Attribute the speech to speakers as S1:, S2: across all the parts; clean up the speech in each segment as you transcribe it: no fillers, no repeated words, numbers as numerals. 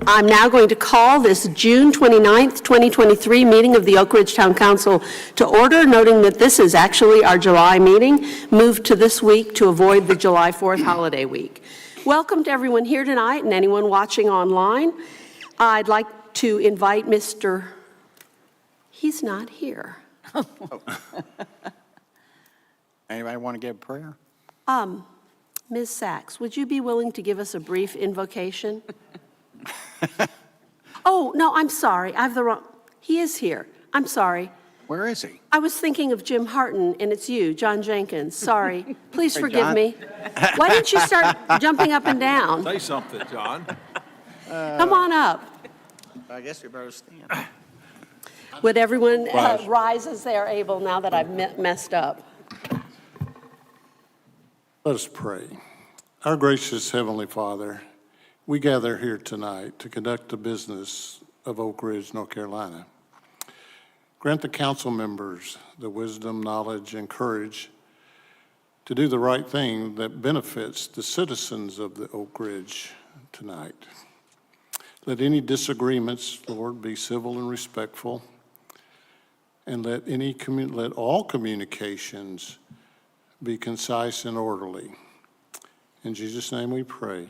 S1: I'm now going to call this June 29th, 2023 meeting of the Oak Ridge Town Council to order, noting that this is actually our July meeting, moved to this week to avoid the July 4th holiday week. Welcome to everyone here tonight and anyone watching online. I'd like to invite he's not here.
S2: Anybody want to give a prayer?
S1: Ms. Sachs, would you be willing to give us a brief invocation? Oh, no, I'm sorry. I have the wrong. He is here. I'm sorry.
S2: Where is he?
S1: I was thinking of Jim Harton, and it's you, John Jenkins. Sorry. Please
S2: Hey,
S1: forgive
S2: John.
S1: me. Why didn't you start jumping up and down?
S3: Say something, John.
S1: Come on up.
S2: I guess we better stand.
S1: Would everyone rise as they are able now that I've messed up?
S4: Let us pray. Our gracious Heavenly Father, we gather here tonight to conduct the business of Oak Ridge, North Carolina. Grant the council members the wisdom, knowledge, and courage to do the right thing that benefits the citizens of the Oak Ridge tonight. Let any disagreements, Lord, be civil and respectful, and let all communications be concise and orderly. In Jesus' name we pray.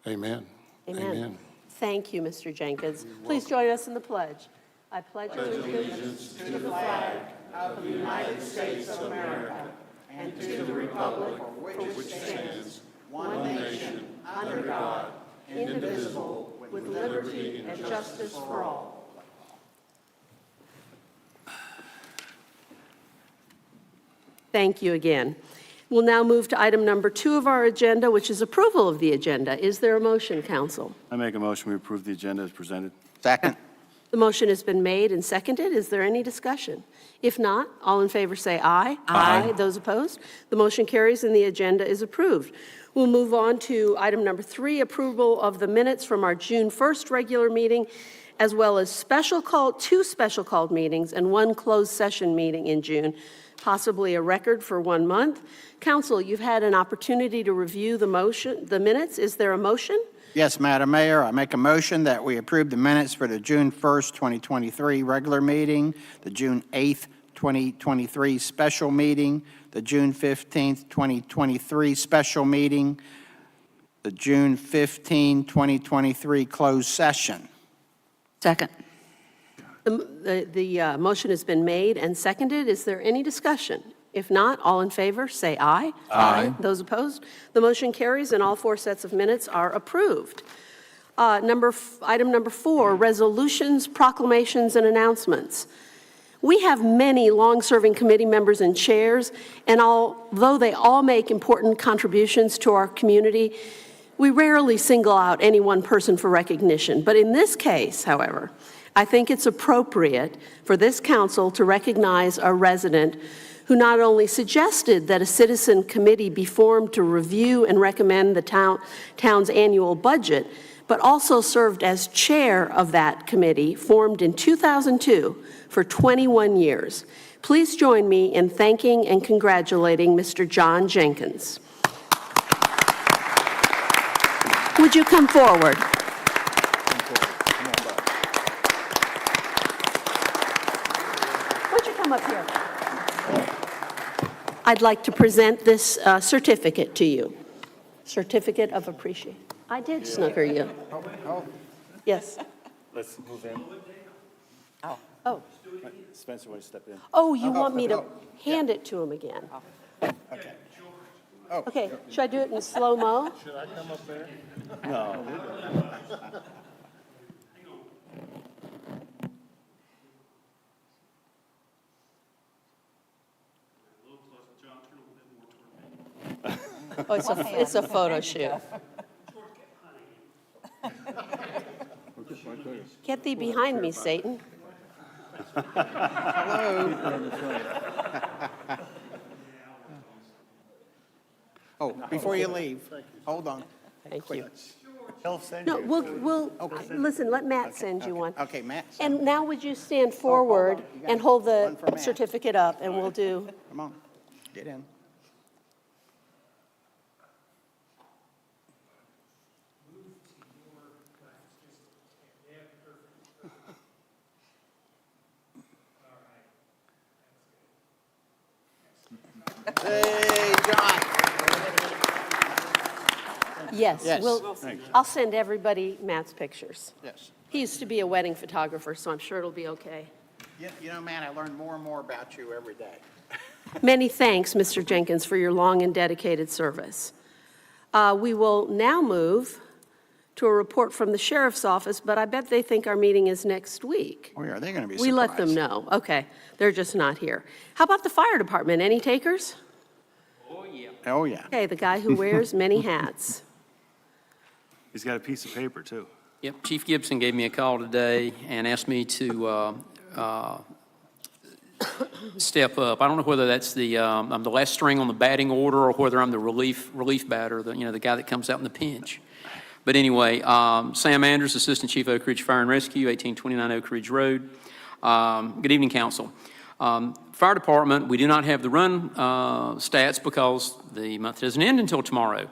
S4: Amen.
S1: Amen. Thank you, Mr. Jenkins. Please join us in the pledge. I pledge allegiance to the flag of the United States of America and to the republic for which it stands, one nation, under God, indivisible, with liberty and justice for all. Thank you again. We'll now move to item number 2 of our agenda, which is approval of the agenda. Is there a motion, council?
S5: I make a motion we approve the agenda as presented.
S2: Second.
S1: The motion has been made and seconded. Is there any discussion? If not, all in favor say aye. Aye. Those opposed? The motion carries and the agenda is approved. We'll move on to item number 3, approval of the minutes from our June 1st regular meeting, as well as two special called meetings and 1 closed session meeting in June, possibly a record for 1 month. Council, you've had an opportunity to review the minutes. Is there a motion?
S2: Yes, Madam Mayor, I make a motion that we approve the minutes for the June 1st, 2023 regular meeting, the June 8th, 2023 special meeting, the June 15th, 2023 special meeting, the June 15, 2023 closed session.
S6: Second.
S1: The motion has been made and seconded. Is there any discussion? If not, all in favor, say aye. Aye. Those opposed? The motion carries and all 4 sets of minutes are approved. Item number 4, resolutions, proclamations, and announcements. We have many long-serving committee members and chairs, and although they all make important contributions to our community, we rarely single out any one person for recognition. But in this case, however, I think it's appropriate for this council to recognize a resident who not only suggested that a citizen committee be formed to review and recommend the town's annual budget, but also served as chair of that committee, formed in 2002 for 21 years. Please join me in thanking and congratulating Mr. John Jenkins. Would you come forward? Would you come up here? I'd like to present this certificate to you. Certificate of appreciation. I did snooker you. Yes.
S5: Let's move in.
S1: Oh.
S5: Spencer, want to step in?
S1: Oh, you want me to hand it to him again?
S2: Okay.
S1: Okay, should I do it in slow-mo?
S4: Should I come up there?
S5: No.
S1: Oh, it's a photo shoot. Get thee behind me, Satan.
S2: Oh, before you leave, hold on.
S1: Thank you.
S5: He'll send
S1: No,
S5: you.
S1: we'll,
S2: Okay.
S1: listen, let Matt send you one.
S2: Okay, Matt.
S1: And now would you stand forward
S2: You got
S1: and hold the
S2: one for Matt.
S1: certificate up, and we'll do,
S2: Come on, get in.
S1: Yes,
S2: Yes.
S1: I'll send everybody Matt's pictures.
S2: Yes.
S1: He used to be a wedding photographer, so I'm sure it'll be okay.
S2: You know, man, I learn more and more about you every day.
S1: Many thanks, Mr. Jenkins, for your long and dedicated service. We will now move to a report from the sheriff's office, but I bet they think our meeting is next week.
S2: Oh, yeah, are they going to be surprised?
S1: We let them know. Okay, they're just not here. How about the fire department? Any takers?
S2: Oh, yeah.
S1: Okay, the guy who wears many hats.
S5: He's got a piece of paper, too.
S3: Yep, Chief Gibson gave me a call today and asked me to step up. I don't know whether that's I'm the last string on the batting order or whether I'm the relief batter, the guy that comes out in the pinch. But anyway, Sam Andrews, Assistant Chief, Oak Ridge Fire and Rescue, 1829 Oak Ridge Road. Good evening, Council. Fire Department, we do not have the run stats because the month doesn't end until tomorrow.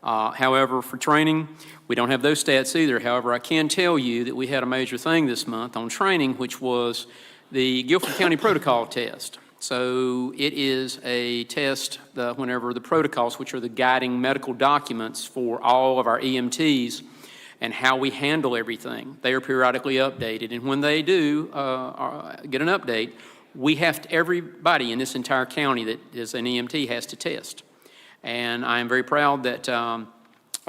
S3: However, for training, we don't have those stats either. However, I can tell you that we had a major thing this month on training, which was the Guilford County Protocol Test. So it is a test whenever the protocols, which are the guiding medical documents for all of our EMTs and how we handle everything, they are periodically updated. And when they do get an update, everybody in this entire county that is an EMT has to test. And I am very proud that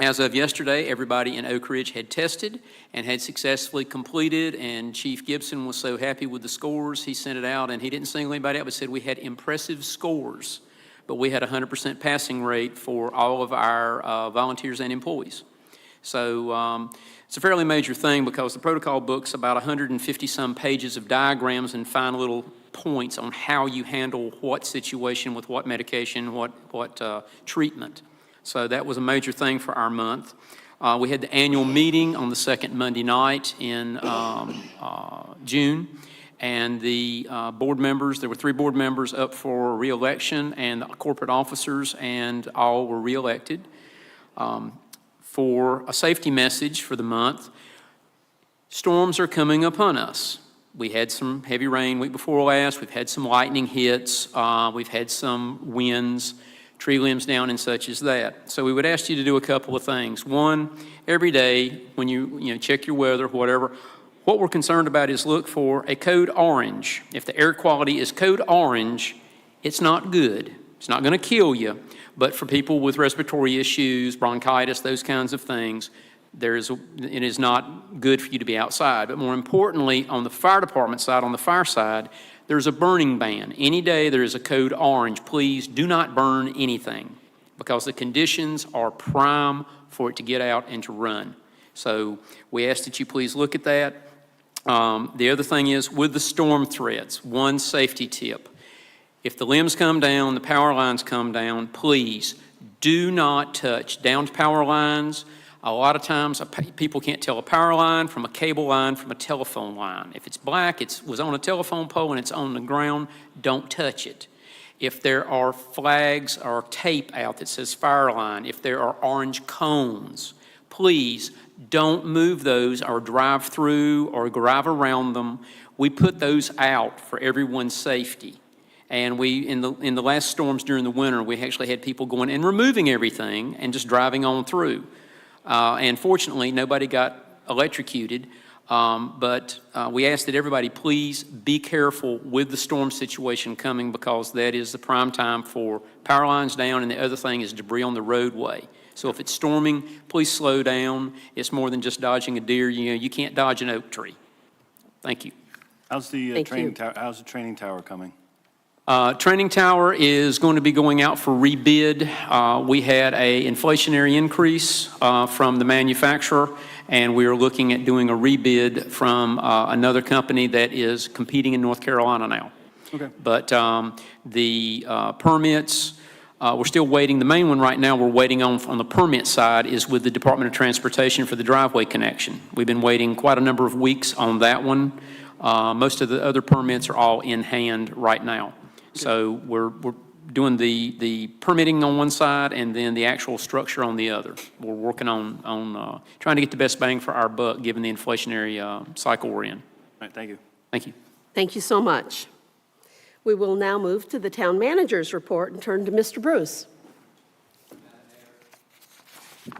S3: as of yesterday, everybody in Oak Ridge had tested and had successfully completed, and Chief Gibson was so happy with the scores, he sent it out, and he didn't single anybody out, but said we had impressive scores, but we had a 100% passing rate for all of our volunteers and employees. So it's a fairly major thing because the protocol book's about 150-some pages of diagrams and fine little points on how you handle what situation with what medication, what treatment. So that was a major thing for our month. We had the annual meeting on the second Monday night in June, and the board members, there were 3 board members up for re-election, and the corporate officers, and all were re-elected. For a safety message for the month, storms are coming upon us. We had some heavy rain week before last. We've had some lightning hits. We've had some winds, tree limbs down and such as that. So we would ask you to do a couple of things. One, every day when you check your weather, whatever, what we're concerned about is look for a code orange. If the air quality is code orange, it's not good. It's not going to kill you. But for people with respiratory issues, bronchitis, those kinds of things, it is not good for you to be outside. But more importantly, on the fire department side, on the fire side, there's a burning ban. Any day there is a code orange, please do not burn anything because the conditions are prime for it to get out and to run. So we ask that you please look at that. The other thing is with the storm threats, one safety tip. If the limbs come down, the power lines come down, please do not touch down to power lines. A lot of times people can't tell a power line from a cable line from a telephone line. If it's black, it was on a telephone pole and it's on the ground, don't touch it. If there are flags or tape out that says fire line, if there are orange cones, please don't move those or drive through or drive around them. We put those out for everyone's safety. And in the last storms during the winter, we actually had people going and removing everything and just driving on through. And fortunately, nobody got electrocuted, but we ask that everybody please be careful with the storm situation coming because that is the prime time for power lines down, and the other thing is debris on the roadway. So if it's storming, please slow down. It's more than just dodging a deer. You can't dodge an oak tree. Thank you.
S5: How's the
S1: Thank
S5: training
S1: you.
S5: tower? How's the training tower coming?
S3: Training tower is going to be going out for rebid. We had an inflationary increase from the manufacturer, and we are looking at doing a rebid from another company that is competing in North Carolina now.
S5: Okay.
S3: But the permits, we're still waiting. The main one right now we're waiting on the permit side is with the Department of Transportation for the driveway connection. We've been waiting quite a number of weeks on that one. Most of the other permits are all in hand right now. So we're doing the permitting on one side and then the actual structure on the other. We're working on trying to get the best bang for our buck given the inflationary cycle we're in.
S5: All right, thank you.
S3: Thank you.
S1: Thank you so much. We will now move to the town manager's report and turn to Mr. Bruce.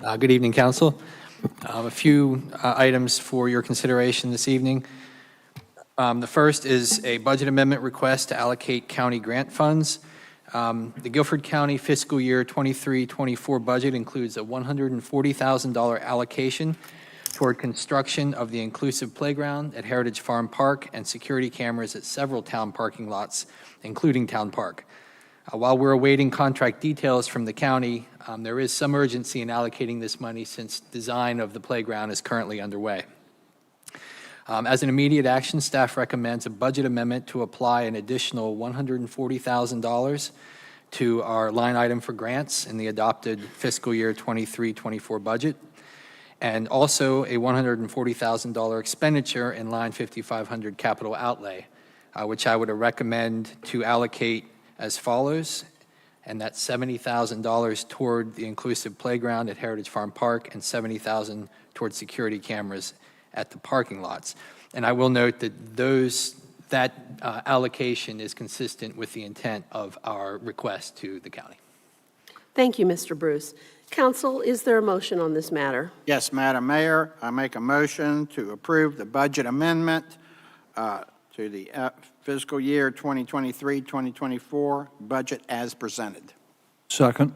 S6: Good evening, Council. A few items for your consideration this evening. The first is a budget amendment request to allocate county grant funds. The Guilford County fiscal year 23-24 budget includes a $140,000 allocation toward construction of the inclusive playground at Heritage Farm Park and security cameras at several town parking lots, including Town Park. While we're awaiting contract details from the county, there is some urgency in allocating this money since design of the playground is currently underway. As an immediate action, staff recommends a budget amendment to apply an additional $140,000 to our line item for grants in the adopted fiscal year 23-24 budget, and also a $140,000 expenditure in line 5500 capital outlay, which I would recommend to allocate as follows, and that's $70,000 toward the inclusive playground at Heritage Farm Park and $70,000 toward security cameras at the parking lots. And I will note that allocation is consistent with the intent of our request to the county.
S1: Thank you, Mr. Bruce. Council, is there a motion on this matter?
S2: Yes, Madam Mayor, I make a motion to approve the budget amendment to the fiscal year 2023-2024 budget as presented.
S7: Second.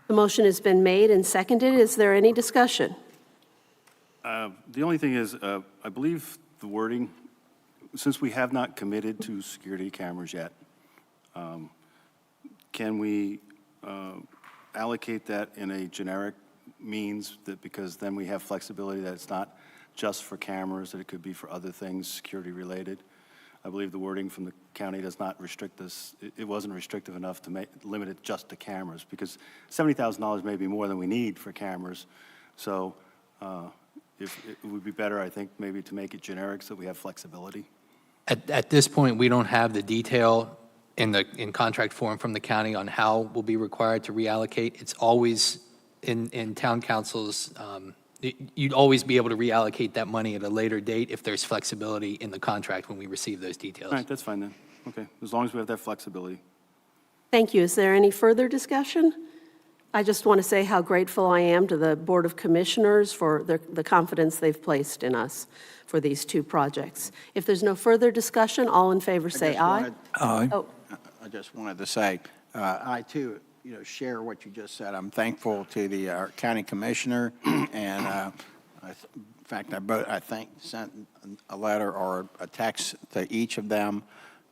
S1: The motion has been made and seconded. Is there any discussion?
S5: The only thing is, I believe the wording, since we have not committed to security cameras yet, can we allocate that in a generic means, that because then we have flexibility that it's not just for cameras, that it could be for other things security related? I believe the wording from the county does not restrict this. It wasn't restrictive enough to limit it just to cameras, because $70,000 may be more than we need for cameras. So if it would be better, I think, maybe to make it generic so we have flexibility.
S6: At this point, we don't have the detail in contract form from the county on how we'll be required to reallocate. It's always in town councils, you'd always be able to reallocate that money at a later date if there's flexibility in the contract when we receive those details.
S5: All right, that's fine then. Okay, as long as we have that flexibility.
S1: Thank you. Is there any further discussion? I just want to say how grateful I am to the Board of Commissioners for the confidence they've placed in us for these two projects. If there's no further discussion, all in favor say aye.
S7: Aye.
S1: Oh,
S2: I just wanted to say, I too, share what you just said. I'm thankful to the county commissioner, and in fact, I sent a letter or a text to each of them,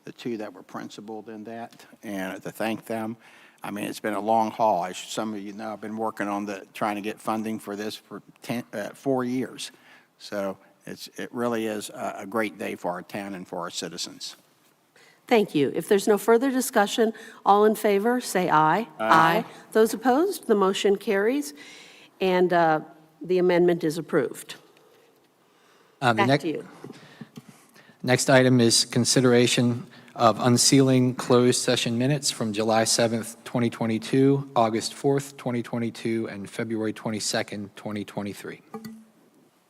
S2: the two that were principled in that, and to thank them. I mean, it's been a long haul. As some of you know, I've been working on trying to get funding for this for 4 years. So it really is a great day for our town and for our citizens.
S1: thank you. If there's no further discussion, all in favor say aye. Aye. Those opposed, the motion carries, and the amendment is approved. Back to you.
S6: Next item is consideration of unsealing closed session minutes from July 7th, 2022, August 4th, 2022, and February 22nd, 2023.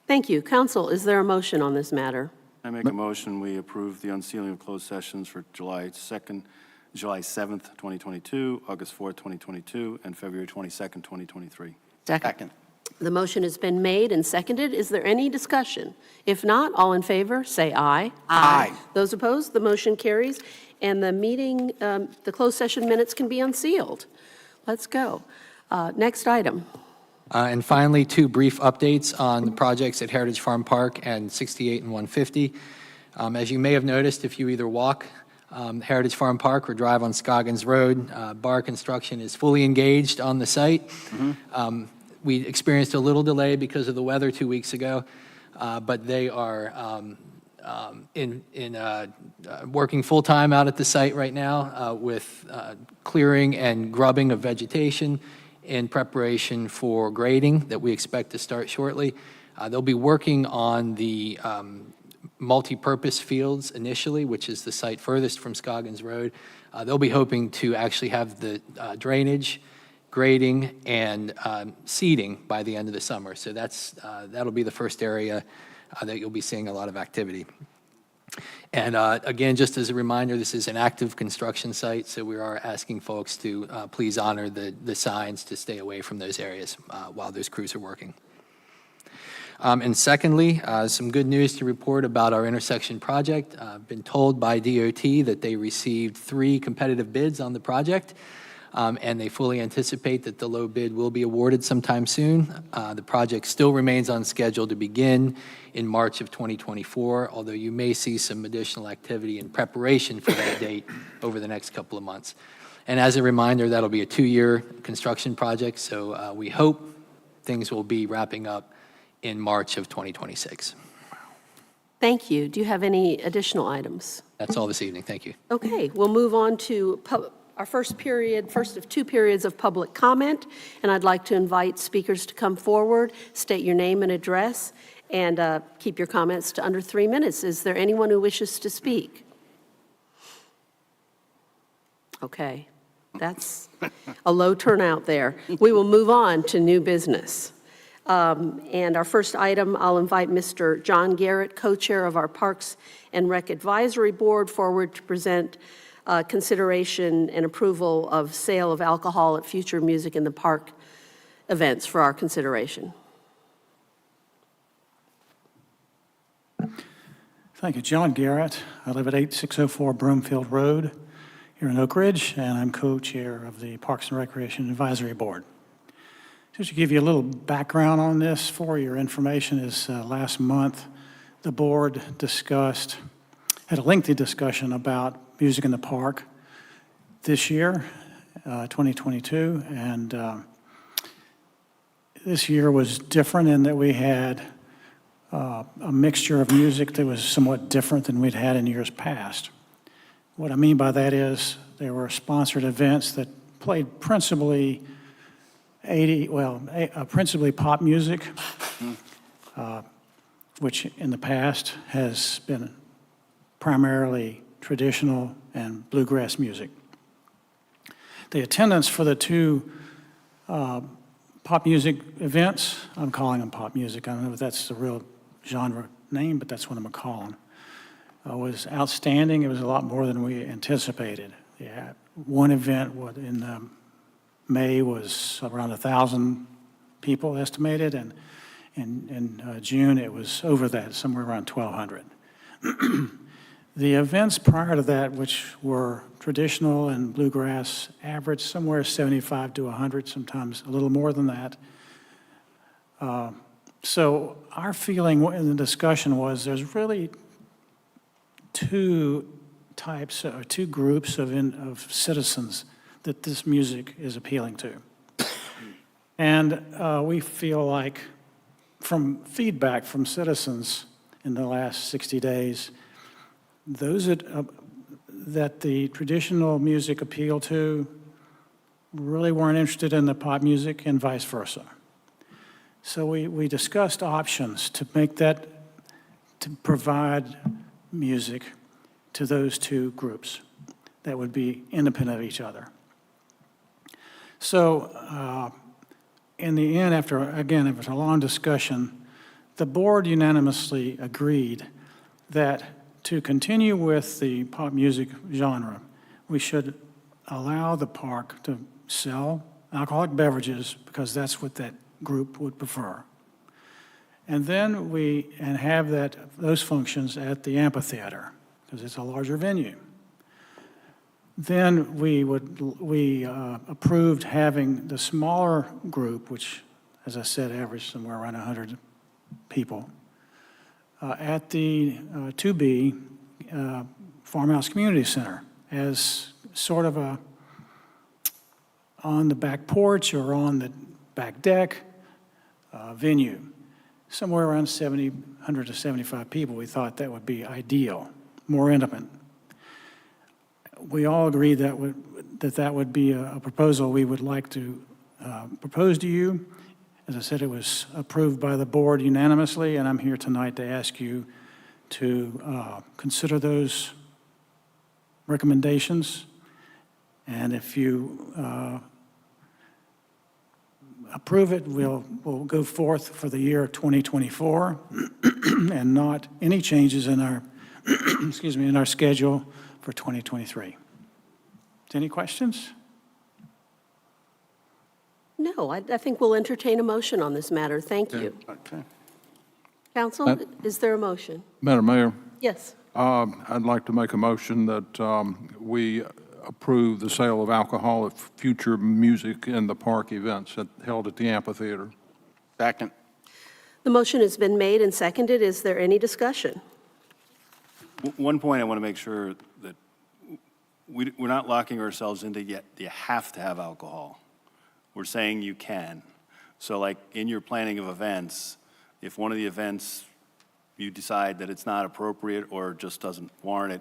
S1: Thank you. Council, is there a motion on this matter?
S5: I make a motion, we approve the unsealing of closed sessions for July 7th, 2022, August 4th, 2022, and February 22nd, 2023.
S2: Second.
S1: The motion has been made and seconded. Is there any discussion? If not, all in favor, say aye.
S2: Aye.
S1: Those opposed, the motion carries, and the meeting, the closed session minutes can be unsealed. Let's go. Next item.
S6: And finally, two brief updates on the projects at Heritage Farm Park and 68 and 150. As you may have noticed, if you either walk Heritage Farm Park or drive on Scoggins Road, Bar Construction is fully engaged on the site. We experienced a little delay because of the weather 2 weeks ago, but they are working full-time out at the site right now with clearing and grubbing of vegetation in preparation for grading that we expect to start shortly. They'll be working on the multi-purpose fields initially, which is the site furthest from Scoggins Road. They'll be hoping to actually have the drainage, grading, and seeding by the end of the summer. So that'll be the first area that you'll be seeing a lot of activity. And again, just as a reminder, this is an active construction site, so we are asking folks to please honor the signs to stay away from those areas while those crews are working. And secondly, some good news to report about our intersection project. I've been told by DOT that they received 3 competitive bids on the project, and they fully anticipate that the low bid will be awarded sometime soon. The project still remains on schedule to begin in March of 2024, although you may see some additional activity in preparation for that date over the next couple of months. And as a reminder, that'll be a 2-year construction project, so we hope things will be wrapping up in March of 2026.
S1: Thank you. Do you have any additional items?
S6: That's all this evening. Thank you.
S1: Okay, we'll move on to our first of 2 periods of public comment, and I'd like to invite speakers to come forward, state your name and address, and keep your comments to under 3 minutes. Is there anyone who wishes to speak? Okay, that's a low turnout there. We will move on to new business. And our first item, I'll invite Mr. John Garrett, co-chair of our Parks and Rec Advisory Board, forward to present consideration and approval of sale of alcohol at future Music in the Park events for our consideration.
S7: Thank you. John Garrett. I live at 8604 Broomfield Road here in Oak Ridge, and I'm co-chair of the Parks and Recreation Advisory Board. Just to give you a little background on this for your information is last month, the board had a lengthy discussion about music in the park this year, 2022, and this year was different in that we had a mixture of music that was somewhat different than we'd had in years past. What I mean by that is there were sponsored events that played principally pop music, which in the past has been primarily traditional and bluegrass music. The attendance for the 2 pop music events, I'm calling them pop music, I don't know if that's the real genre name, but that's what I'm going to call them, was outstanding. It was a lot more than we anticipated. Yeah, one event in May was around 1,000 people estimated, and in June it was over that, somewhere around 1,200. The events prior to that, which were traditional and bluegrass, averaged somewhere 75 to 100, sometimes a little more than that. So our feeling in the discussion was there's really 2 types or 2 groups of citizens that this music is appealing to. And we feel like from feedback from citizens in the last 60 days, those that the traditional music appealed to really weren't interested in the pop music and vice versa. So we discussed options to make that, to provide music to those 2 groups that would be independent of each other. So in the end, after a long discussion, the board unanimously agreed that to continue with the pop music genre, we should allow the park to sell alcoholic beverages because that's what that group would prefer. And then have those functions at the amphitheater because it's a larger venue. Then we approved having the smaller group, which, as I said, averaged somewhere around 100 people, at the 2B Farmhouse Community Center as sort of on the back porch or on the back deck venue. Somewhere around 100 to 75 people, we thought that would be ideal, more intimate. We all agreed that would be a proposal we would like to propose to you. As I said, it was approved by the board unanimously, and I'm here tonight to ask you to consider those recommendations. And if you approve it, we'll go forth for the year 2024 and not any changes in our excuse me, in our schedule for 2023. Any questions?
S1: No, I think we'll entertain a motion on this matter. Thank you.
S2: Okay.
S1: Council, is there a motion?
S8: Madam Mayor,
S1: Yes.
S8: I'd like to make a motion that we approve the sale of alcohol at future music in the park events held at the amphitheater.
S2: Second.
S1: The motion has been made and seconded. Is there any discussion?
S5: One point I want to make sure that we're not locking ourselves into yet, you have to have alcohol. We're saying you can. So like in your planning of events, if one of the events you decide that it's not appropriate or just doesn't warrant it,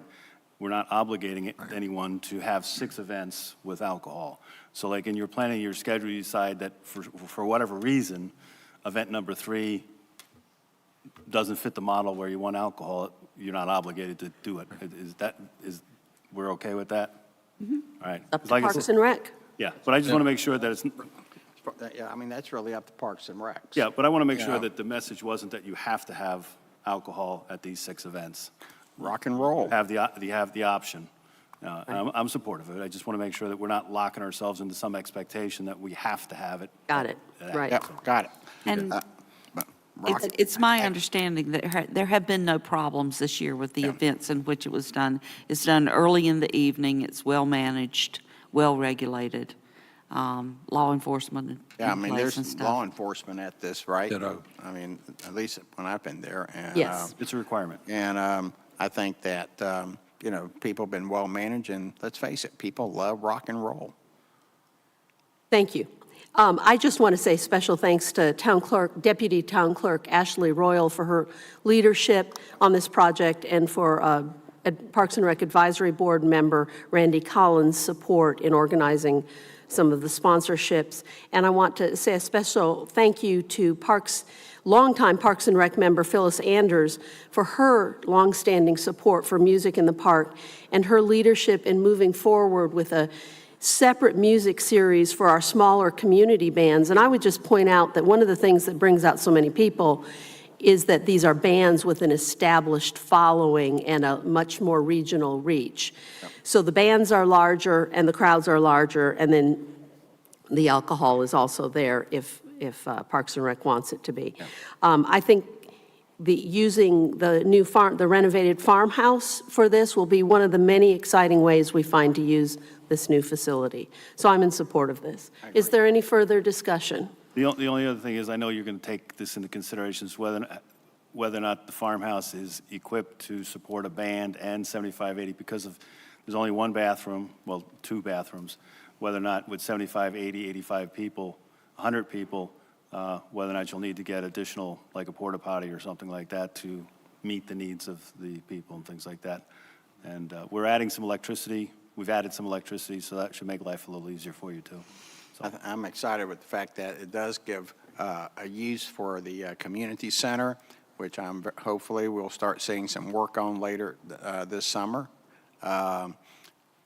S5: we're not obligating anyone to have 6 events with alcohol. So like in your planning your schedule, you decide that for whatever reason, event number 3 doesn't fit the model where you want alcohol, you're not obligated to do it. We're okay with that? All right.
S1: Up to
S5: Like I
S1: Parks
S5: said-
S1: and Rec.
S5: Yeah, but I just want to make sure that it's,
S2: Yeah, I mean, that's really up to Parks and Recs.
S5: yeah, but I want to make
S2: Yeah.
S5: sure that the message wasn't that you have to have alcohol at these 6 events.
S2: Rock and roll.
S5: You have the option. And I'm supportive of it. I just want to make sure that we're not locking ourselves into some expectation that we have to have it.
S1: Got it. Right.
S2: Yep, got it.
S9: And
S2: But rock-
S9: it's my understanding that there have been no problems this year with the events in which it was done. It's done early in the evening, it's well-managed, well-regulated, law enforcement
S2: Yeah, I
S9: in
S2: mean,
S9: place and
S2: there's
S9: stuff.
S2: law enforcement at this, right?
S8: Ditto.
S2: I mean, at least when I've been there. And,
S1: Yes.
S5: It's a requirement.
S2: And I think that, you know, people have been well-managed, and let's face it, people love rock and roll.
S1: Thank you. I just want to say special thanks to Deputy Town Clerk Ashley Royal for her leadership on this project, and for Parks and Rec Advisory Board member Randy Collins' support in organizing some of the sponsorships. And I want to say a special thank you to longtime Parks and Rec member Phyllis Anders for her longstanding support for music in the park and her leadership in moving forward with a separate music series for our smaller community bands. And I would just point out that one of the things that brings out so many people is that these are bands with an established following and a much more regional reach. So the bands are larger and the crowds are larger, and then the alcohol is also there if Parks and Rec wants it to be. I think using the renovated farmhouse for this will be one of the many exciting ways we find to use this new facility. So I'm in support of this. Is there any further discussion?
S5: The only other thing is, I know you're going to take this into consideration, is whether or not the farmhouse is equipped to support a band and 7580, because there's only 1 bathroom, well, 2 bathrooms, whether or not with 75, 80, 85 people, 100 people, whether or not you'll need to get additional, like a porta potty or something like that, to meet the needs of the people and things like that. And we're adding some electricity. We've added some electricity, so that should make life a little easier for you, too. So,
S2: I'm excited with the fact that it does give a use for the community center, which hopefully we'll start seeing some work on later this summer to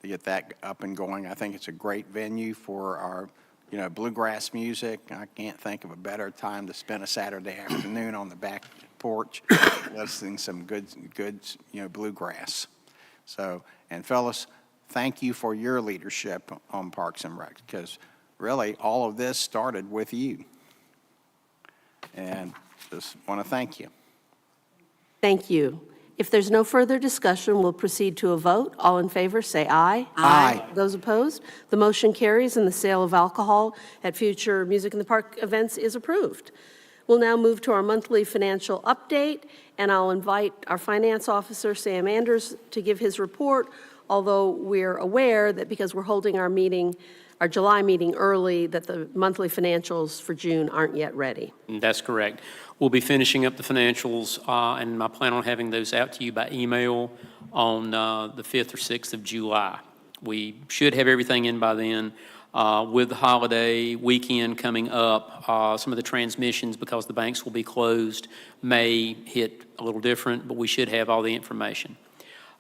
S2: get that up and going. I think it's a great venue for our, bluegrass music. I can't think of a better time to spend a Saturday afternoon on the back porch listening to some good, bluegrass. So, and fellas, thank you for your leadership on Parks and Rec, because really all of this started with you. And just want to thank you.
S1: Thank you. If there's no further discussion, we'll proceed to a vote. All in favor, say aye.
S2: Aye.
S1: Those opposed, the motion carries, and the sale of alcohol at future Music in the Park events is approved. We'll now move to our monthly financial update, and I'll invite our finance officer, Sam Anders, to give his report, although we're aware that because we're holding our July meeting early, that the monthly financials for June aren't yet ready.
S3: That's correct. We'll be finishing up the financials, and I plan on having those out to you by email on the 5th or 6th of July. We should have everything in by then. With the holiday weekend coming up, some of the transmissions, because the banks will be closed, may hit a little different, but we should have all the information.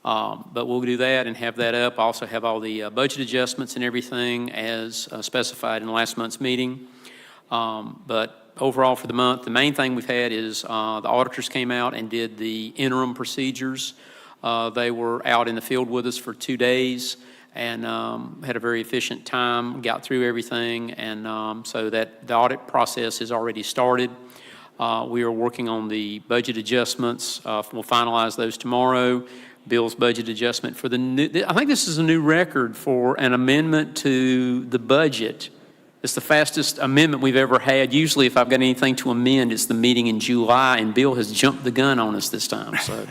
S3: But we'll do that and have that up. Also have all the budget adjustments and everything as specified in last month's meeting. But overall for the month, the main thing we've had is the auditors came out and did the interim procedures They were out in the field with us for 2 days and had a very efficient time, got through everything, and so that the audit process has already started. We are working on the budget adjustments. We'll finalize those tomorrow. Bill's budget adjustment for the new, I think this is a new record for an amendment to the budget. It's the fastest amendment we've ever had. Usually, if I've got anything to amend, it's the meeting in July, and Bill has jumped the gun on us this time, so.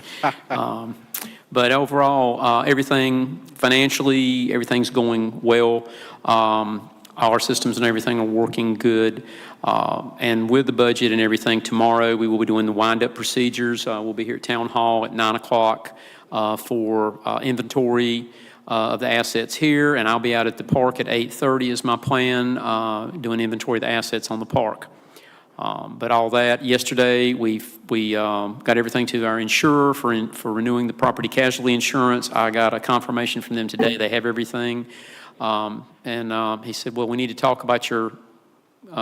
S3: But overall, everything financially, everything's going well. Our systems and everything are working good. And with the budget and everything, tomorrow we will be doing the wind-up procedures. We'll be here at Town Hall at 9 o'clock for inventory of the assets here, and I'll be out at the park at 8:30 is my plan, doing inventory of the assets on the park. But all that, yesterday, we got everything to our insurer for renewing the property casualty insurance. I got a confirmation from them today. They have everything. And he said, well, we need to talk about your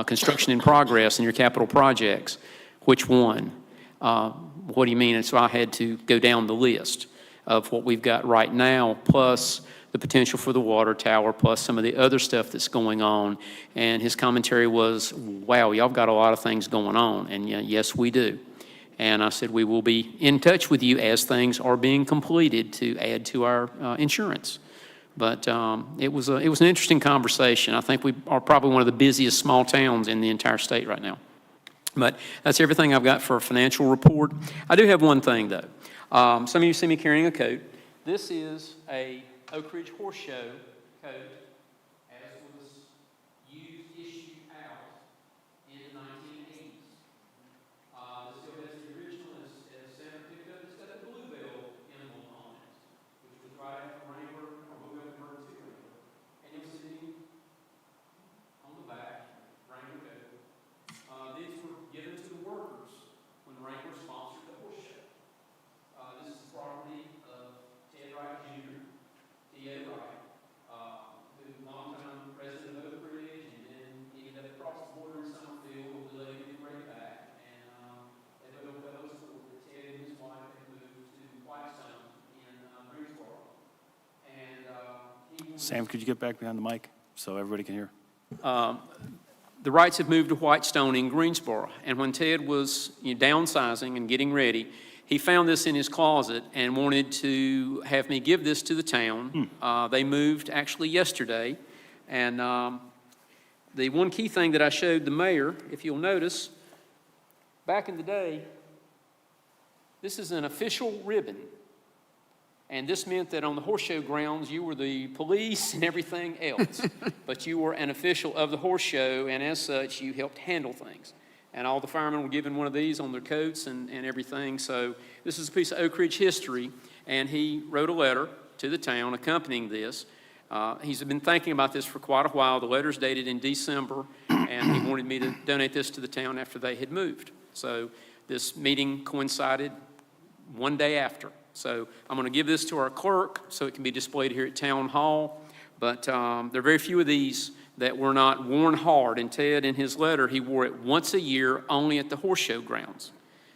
S3: construction in progress and your capital projects. Which one? What do you mean? And so I had to go down the list of what we've got right now, plus the potential for the water tower, plus some of the other stuff that's going on. And his commentary was, wow, y'all got a lot of things going on. And yes, we do. And I said, we will be in touch with you as things are being completed to add to our insurance. But it was an interesting conversation. I think we are probably one of the busiest small towns in the entire state right now. But that's everything I've got for a financial report. I do have one thing, though. Some of you see me carrying a coat. This is a Oak Ridge Horse Show coat, as was issued out in the 1980s. This still has the original, as Senator picked up. It's got the Bluebell emblem on it, which was right after Wrangler, or Bluebell converted to Wrangler. And you'll see on the back, Wrangler coat. These were given to the workers when Wrangler sponsored the horse show. This is the property of Ted Wright Jr., T.A. Wright, who was longtime president of Oak Ridge, and then he ended up across the border in Summerfield, we let him right back, and they built those for that Ted and his wife had moved to Whitestone in Greensboro. And
S5: Sam, could you get back behind the mic so everybody can hear?
S3: the Wrights have moved to Whitestone in Greensboro. And when Ted was downsizing and getting ready, he found this in his closet and wanted to have me give this to the town. They moved actually yesterday. And the one key thing that I showed the mayor, if you'll notice, back in the day, this is an official ribbon. And this meant that on the horse show grounds, you were the police and everything else. But you were an official of the horse show, and as such, you helped handle things. And all the firemen were given one of these on their coats and everything. So this is a piece of Oak Ridge history, and he wrote a letter to the town accompanying this. He's been thinking about this for quite a while. The letter's dated in December, and he wanted me to donate this to the town after they had moved. So this meeting coincided one day after. So I'm going to give this to our clerk so it can be displayed here at Town Hall. But there are very few of these that were not worn hard. And Ted, in his letter, he wore it once a year only at the horse show grounds.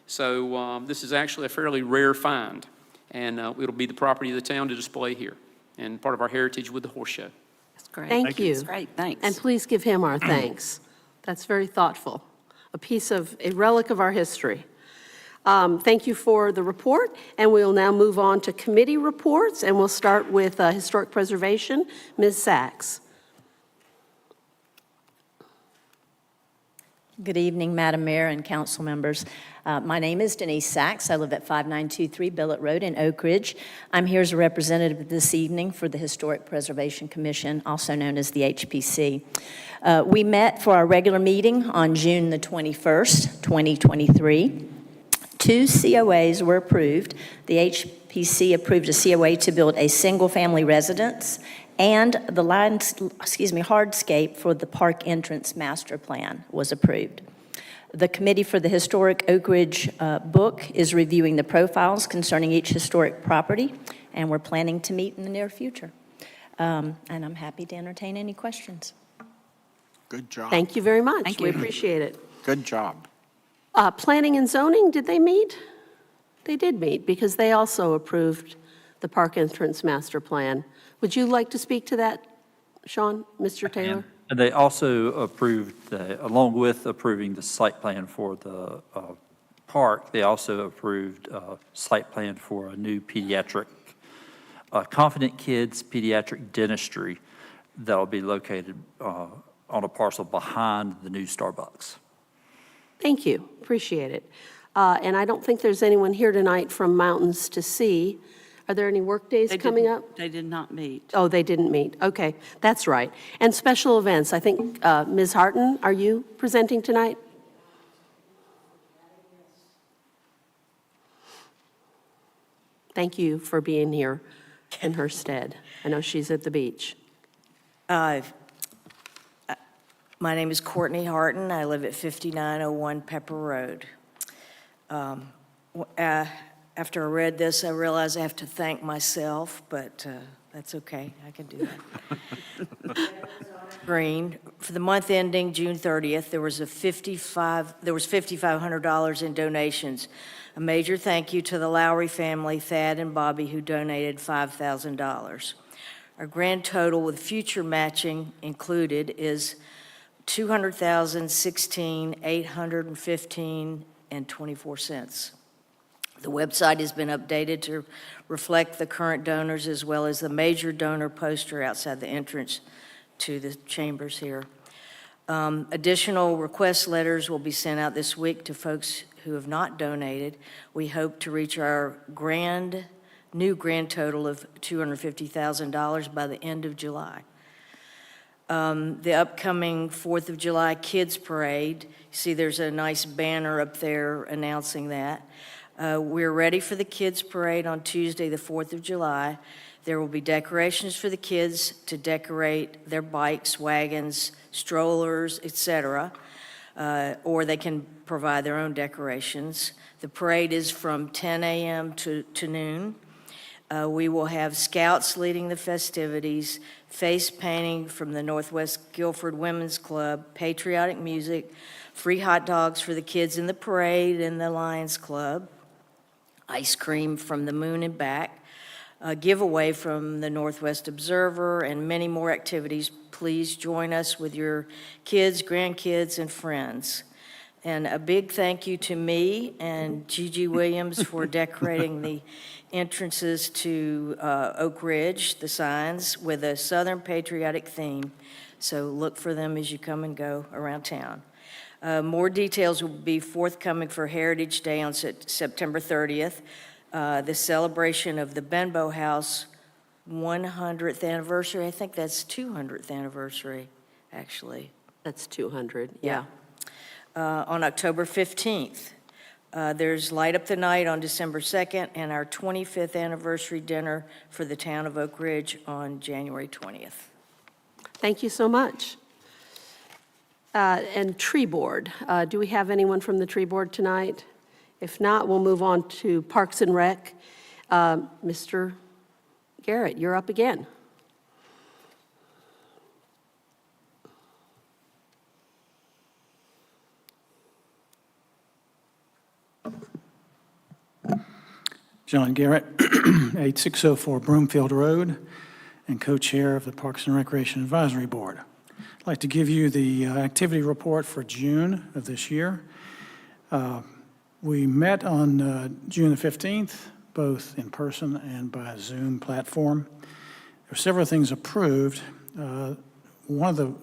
S3: So this is actually a fairly rare find. And it'll be the property of the town to display here and part of our heritage with the horse show.
S9: That's great.
S1: Thank you.
S9: That's great, thanks.
S1: And please give him our thanks. That's very thoughtful. A relic of our history. Thank you for the report, and we'll now move on to committee reports, and we'll start with Historic Preservation. Ms. Sachs.
S10: Good evening, Madam Mayor and council members. My name is Denise Sachs. I live at 5923 Billet Road in Oak Ridge. I'm here as a representative this evening for the Historic Preservation Commission, also known as the HPC. We met for our regular meeting on June the 21st, 2023. 2 COAs were approved. The HPC approved a COA to build a single-family residence, and the hardscape for the park entrance master plan was approved. The Committee for the Historic Oak Ridge book is reviewing the profiles concerning each historic property, and we're planning to meet in the near future. And I'm happy to entertain any questions.
S2: Good job.
S1: Thank you very much.
S9: Thank
S1: We
S9: you.
S1: appreciate it.
S2: Good job.
S1: Planning and zoning, did they meet? They did meet because they also approved the park entrance master plan. Would you like to speak to that, Sean, Mr. Taylor?
S11: And they also approved, along with approving the site plan for the park, they also approved a site plan for a new pediatric, Confident Kids Pediatric Dentistry that'll be located on a parcel behind the new Starbucks.
S1: Thank you, appreciate it. And I don't think there's anyone here tonight from Mountains to Sea. Are there any work days
S9: They
S1: coming
S9: didn't-
S1: up?
S9: They did not meet.
S1: Oh, they didn't meet. Okay, that's right. And special events, I think, Ms. Harton, are you presenting tonight? Thank you for being here in her stead. I know she's at the beach.
S12: My name is Courtney Harton. I live at 5901 Pepper Road. After I read this, I realized I have to thank myself, but that's okay. I can do that. Green, for the month ending June 30th, there was $5,500 in donations. A major thank you to the Lowry family, Thad and Bobby, who donated $5,000. Our grand total with future matching included is $216,815.24. The website has been updated to reflect the current donors as well as the major donor poster outside the entrance to the chambers here. Additional request letters will be sent out this week to folks who have not donated. We hope to reach our new grand total of $250,000 by the end of July. The upcoming 4th of July Kids Parade, you see there's a nice banner up there announcing that. We're ready for the Kids Parade on Tuesday, the 4th of July. There will be decorations for the kids to decorate their bikes, wagons, strollers, etc., or they can provide their own decorations. The parade is from 10 a.m. to noon. We will have scouts leading the festivities, face painting from the Northwest Guilford Women's Club, patriotic music, free hot dogs for the kids in the parade and the Lions Club, ice cream from the Moon and Back, a giveaway from the Northwest Observer, and many more activities. Please join us with your kids, grandkids, and friends. And a big thank you to me and Gigi Williams for decorating the entrances to Oak Ridge, the signs, with a Southern patriotic theme. So look for them as you come and go around town. More details will be forthcoming for Heritage Day on September 30th, the celebration of the Benbow House 100th anniversary. I think that's 200th anniversary, actually.
S1: That's 200, yeah.
S12: On October 15th. There's Light Up the Night on December 2nd, and our 25th anniversary dinner for the town of Oak Ridge on January 20th.
S1: Thank you so much. And Tree Board, do we have anyone from the Tree Board tonight? If not, we'll move on to Parks and Rec. Mr. Garrett, you're up again.
S7: John Garrett, 8604 Broomfield Road, and co-chair of the Parks and Recreation Advisory Board. I'd like to give you the activity report for June of this year. We met on June the 15th, both in person and by Zoom platform. There were several things approved. One of the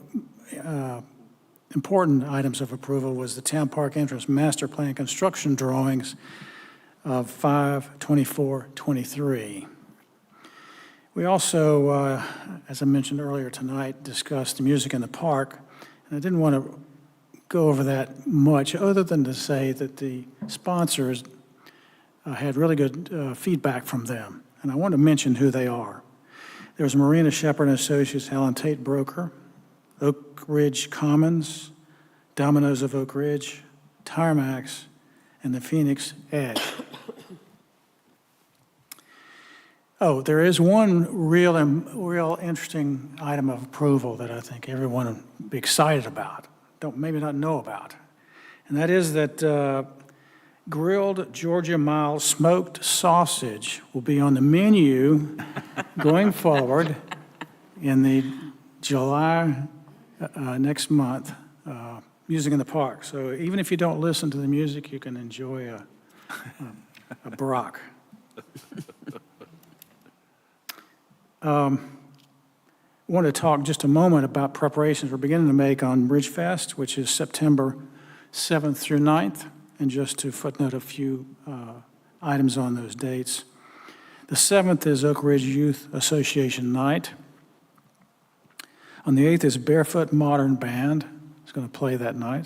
S7: important items of approval was the Town Park Entrance Master Plan construction drawings of 5/24/23. We also, as I mentioned earlier tonight, discussed the music in the park, and I didn't want to go over that much, other than to say that the sponsors had really good feedback from them, and I want to mention who they are. There's Marina Shepherd and Associates, Allen Tate Broker, Oak Ridge Commons, Dominoes of Oak Ridge, TireMax, and the Phoenix Edge. Oh, there is one real interesting item of approval that I think everyone will be excited about, maybe not know about. And that is that grilled Georgia Mile smoked sausage will be on the menu going forward in the July, next month, Music in the Park. So even if you don't listen to the music, you can enjoy a Barack. I want to talk just a moment about preparations we're beginning to make on Bridge Fest, which is September 7th through 9th, and just to footnote a few items on those dates. The 7th is Oak Ridge Youth Association Night. On the 8th is Barefoot Modern Band. It's going to play that night.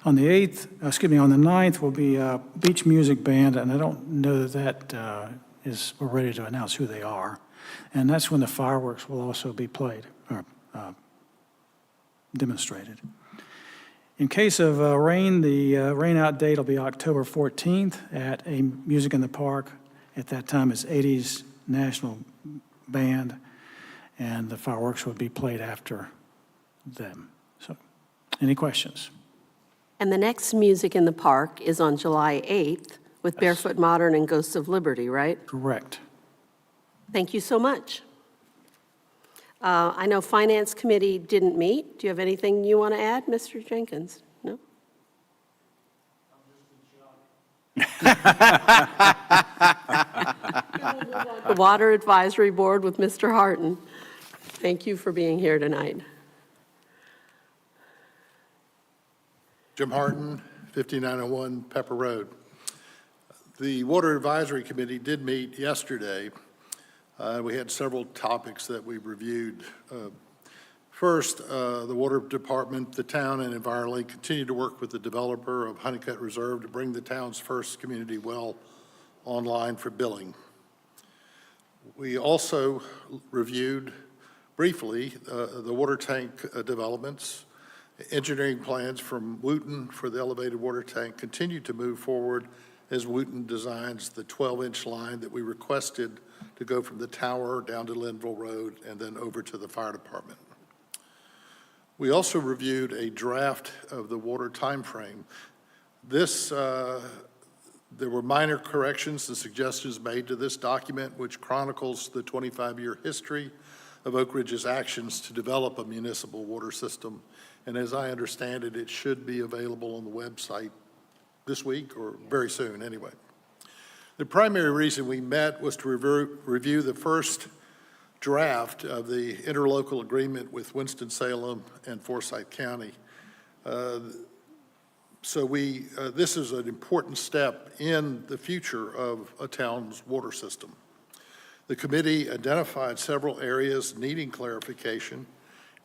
S7: On the 9th will be Beach Music Band, and I don't know that we're ready to announce who they are. And that's when the fireworks will also be played or demonstrated. In case of rain, the rain-out date will be October 14th at a Music in the Park. At that time, it's 80s National Band, and the fireworks will be played after them. So, any questions?
S1: And the next Music in the Park is on July 8th with Barefoot Modern and Ghosts of Liberty, right?
S7: Correct.
S1: Thank you so much. I know Finance Committee didn't meet. Do you have anything you want to add, Mr. Jenkins? No? The Water Advisory Board with Mr. Harton. Thank you for being here tonight.
S4: Jim Harton, 5901 Pepper Road. The Water Advisory Committee did meet yesterday. We had several topics that we reviewed. First, the Water Department, the town, and EnviroLink continue to work with the developer of Honeycutt Reserve to bring the town's first community well online for billing. We also reviewed briefly the water tank developments. Engineering plans from Wooten for the elevated water tank continue to move forward as Wooten designs the 12-inch line that we requested to go from the tower down to Linville Road and then over to the fire department. We also reviewed a draft of the water timeframe. There were minor corrections and suggestions made to this document, which chronicles the 25-year history of Oak Ridge's actions to develop a municipal water system. And as I understand it, it should be available on the website this week or very soon anyway. The primary reason we met was to review the first draft of the interlocal agreement with Winston-Salem and Forsyth County. This is an important step in the future of a town's water system. The committee identified several areas needing clarification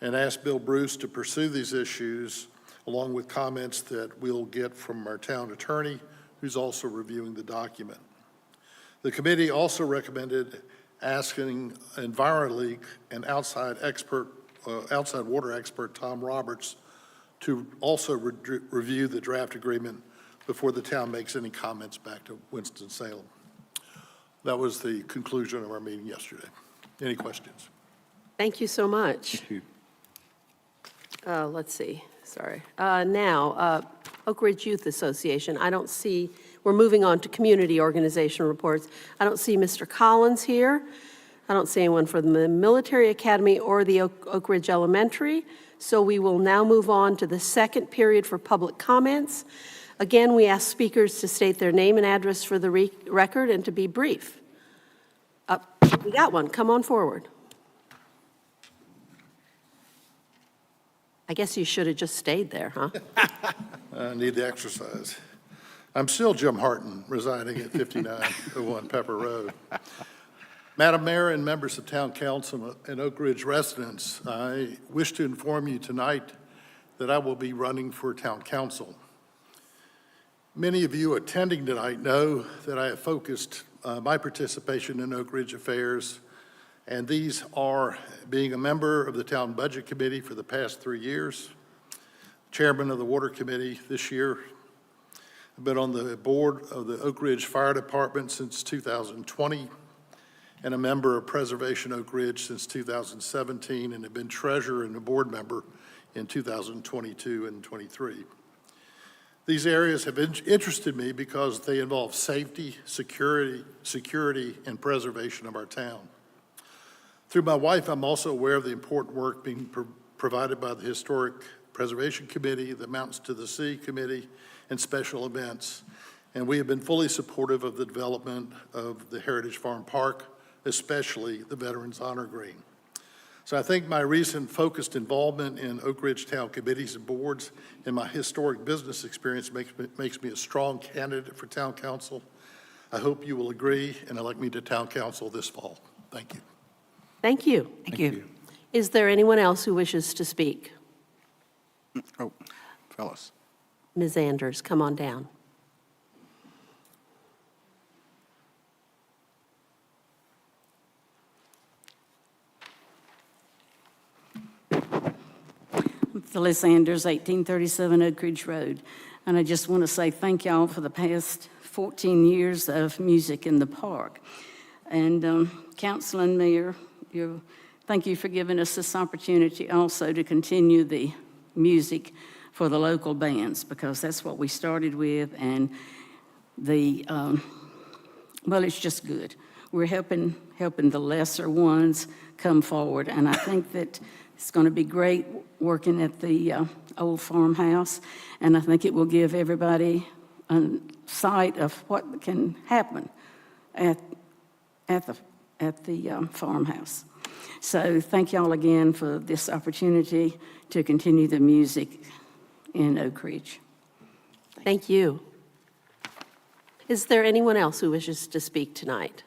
S4: and asked Bill Bruce to pursue these issues along with comments that we'll get from our town attorney, who's also reviewing the document. The committee also recommended asking EnviroLink and outside water expert Tom Roberts to also review the draft agreement before the town makes any comments back to Winston-Salem. That was the conclusion of our meeting yesterday. Any questions?
S1: Thank you so much. Let's see, sorry. Now, Oak Ridge Youth Association, I don't see, we're moving on to community organization reports. I don't see Mr. Collins here. I don't see anyone from the Military Academy or the Oak Ridge Elementary. So we will now move on to the second period for public comments. Again, we ask speakers to state their name and address for the record and to be brief. We got one, come on forward. I guess you should have just stayed there, huh?
S4: I need the exercise. I'm still Jim Harton, residing at 5901 Pepper Road. Madam Mayor and members of Town Council and Oak Ridge residents, I wish to inform you tonight that I will be running for Town Council. Many of you attending tonight know that I have focused my participation in Oak Ridge affairs, and these are being a member of the Town Budget Committee for the past 3 years, chairman of the Water Committee this year. I've been on the board of the Oak Ridge Fire Department since 2020, and a member of Preservation Oak Ridge since 2017, and have been treasurer and a board member in 2022 and 23. These areas have interested me because they involve safety, security, and preservation of our town. Through my wife, I'm also aware of the important work being provided by the Historic Preservation Committee, the Mountains to the Sea Committee, and special events. And we have been fully supportive of the development of the Heritage Farm Park, especially the Veterans Honor Green. So I think my recent focused involvement in Oak Ridge Town committees and boards and my historic business experience makes me a strong candidate for town council. I hope you will agree and elect me to town council this fall. Thank you.
S1: Thank you.
S9: Thank you.
S1: Is there anyone else who wishes to speak?
S2: Oh, Phyllis.
S1: Ms. Anders, come on down.
S13: Phyllis Anders, 1837 Oak Ridge Road. And I just want to say thank y'all for the past 14 years of music in the park. And Council and Mayor, thank you for giving us this opportunity also to continue the music for the local bands, because that's what we started with, and well, it's just good. We're helping the lesser ones come forward, and I think that it's going to be great working at the old farmhouse, and I think it will give everybody a sight of what can happen at the farmhouse. So thank y'all again for this opportunity to continue the music in Oak Ridge.
S1: Thank you. Is there anyone else who wishes to speak tonight?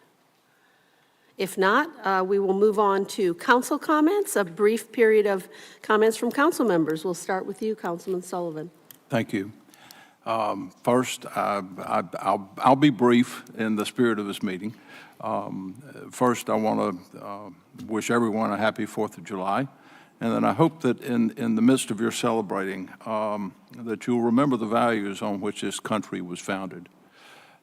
S1: If not, we will move on to council comments, a brief period of comments from council members. We'll start with you, Councilman Sullivan.
S8: Thank you. First, I'll be brief in the spirit of this meeting. First, I want to wish everyone a happy 4th of July. And then I hope that in the midst of your celebrating, that you'll remember the values on which this country was founded.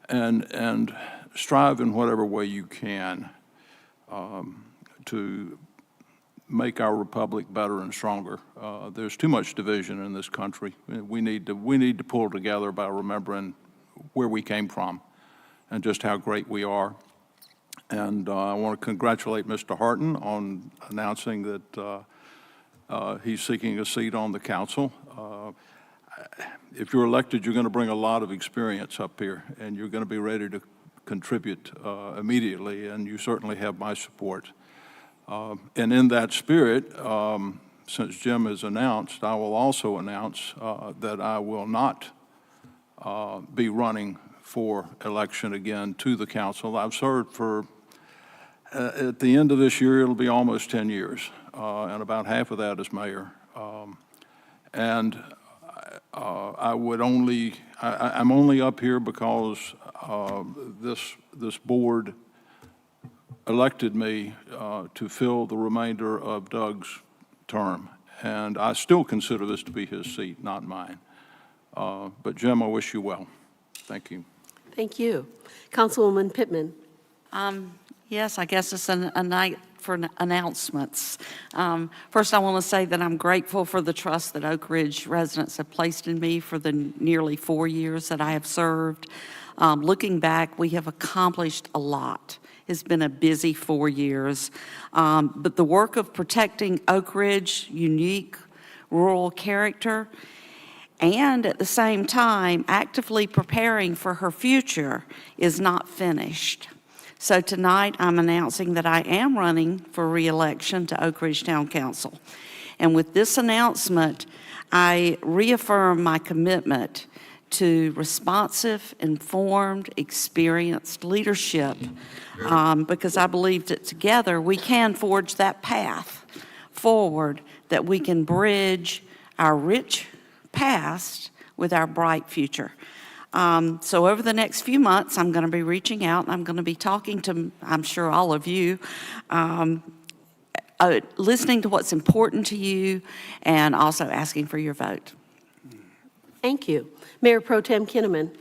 S8: And strive in whatever way you can to make our republic better and stronger. There's too much division in this country. We need to pull together by remembering where we came from and just how great we are. And I want to congratulate Mr. Harton on announcing that he's seeking a seat on the council. If you're elected, you're going to bring a lot of experience up here, and you're going to be ready to contribute immediately, and you certainly have my support. And in that spirit, since Jim has announced, I will also announce that I will not be running for election again to the council. I've served for, at the end of this year, it'll be almost 10 years, and about half of that as mayor. I'm only up here because this board elected me to fill the remainder of Doug's term, and I still consider this to be his seat, not mine. But Jim, I wish you well. Thank you.
S1: Thank you. Councilwoman Pittman.
S9: Yes, I guess it's a night for announcements. First, I want to say that I'm grateful for the trust that Oak Ridge residents have placed in me for the nearly 4 years that I have served. Looking back, we have accomplished a lot. It's been a busy 4 years, but the work of protecting Oak Ridge's unique rural character and at the same time actively preparing for her future is not finished. So tonight, I'm announcing that I am running for re-election to Oak Ridge Town Council. And with this announcement, I reaffirm my commitment to responsive, informed, experienced leadership, because I believe that together we can forge that path forward, that we can bridge our rich past with our bright future. So over the next few months, I'm going to be reaching out, and I'm going to be talking to, I'm sure, all of you, listening to what's important to you, and also asking for your vote.
S1: Thank you. Mayor Pro Tem Kinnaman.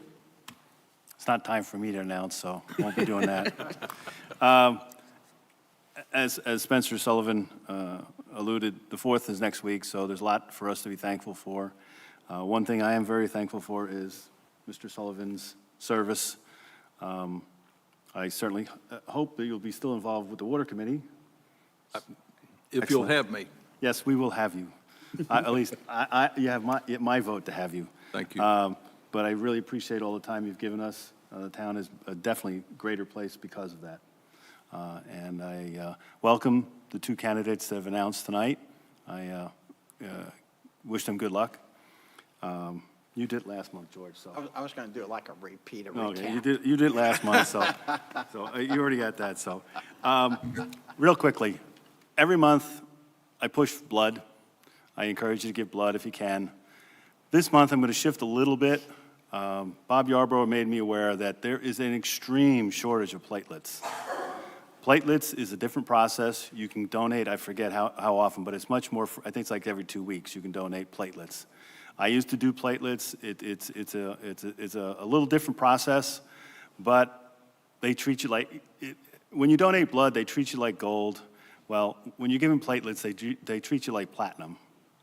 S5: It's not time for me to announce, so I won't be doing that. As Spencer Sullivan alluded, the 4th is next week, so there's a lot for us to be thankful for. One thing I am very thankful for is Mr. Sullivan's service. I certainly hope that you'll be still involved with the Water Committee.
S8: If you'll
S5: Excellent.
S8: have me.
S5: Yes, we will have you. At least, you have my vote to have you.
S8: Thank you.
S5: But I really appreciate all the time you've given us. The town is a definitely greater place because of that. And I welcome the two candidates that have announced tonight. I wish them good luck. You did last month, George, so.
S2: I was going to do it like a repeat, a
S5: Okay,
S2: recap.
S5: you did last month, so you already got that, so. Real quickly, every month I push blood. I encourage you to give blood if you can. This month I'm going to shift a little bit. Bob Yarborough made me aware that there is an extreme shortage of platelets. Platelets is a different process. You can donate, I forget how often, but it's much more, I think it's like every 2 weeks you can donate platelets. I used to do platelets. It's a little different process, but they treat you like, when you donate blood, they treat you like gold. Well, when you give them platelets, they treat you like platinum.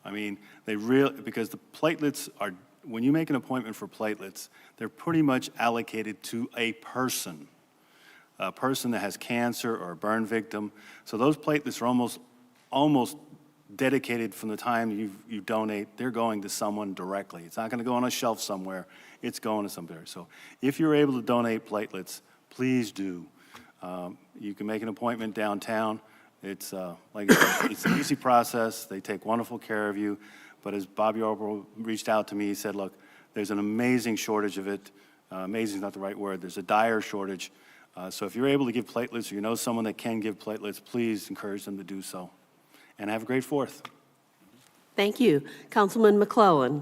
S5: I mean, because the platelets are, when you make an appointment for platelets, they're pretty much allocated to a person that has cancer or a burn victim. So those platelets are almost dedicated from the time you donate. They're going to someone directly. It's not going to go on a shelf somewhere. It's going to somebody. So if you're able to donate platelets, please do. You can make an appointment downtown. It's like I said, it's an easy process. They take wonderful care of you. But as Bob Yarborough reached out to me, he said, look, there's an amazing shortage of it. Amazing is not the right word. There's a dire shortage. So if you're able to give platelets or you know someone that can give platelets, please encourage them to do so. And have a great 4th.
S1: Thank you. Councilman McClellan.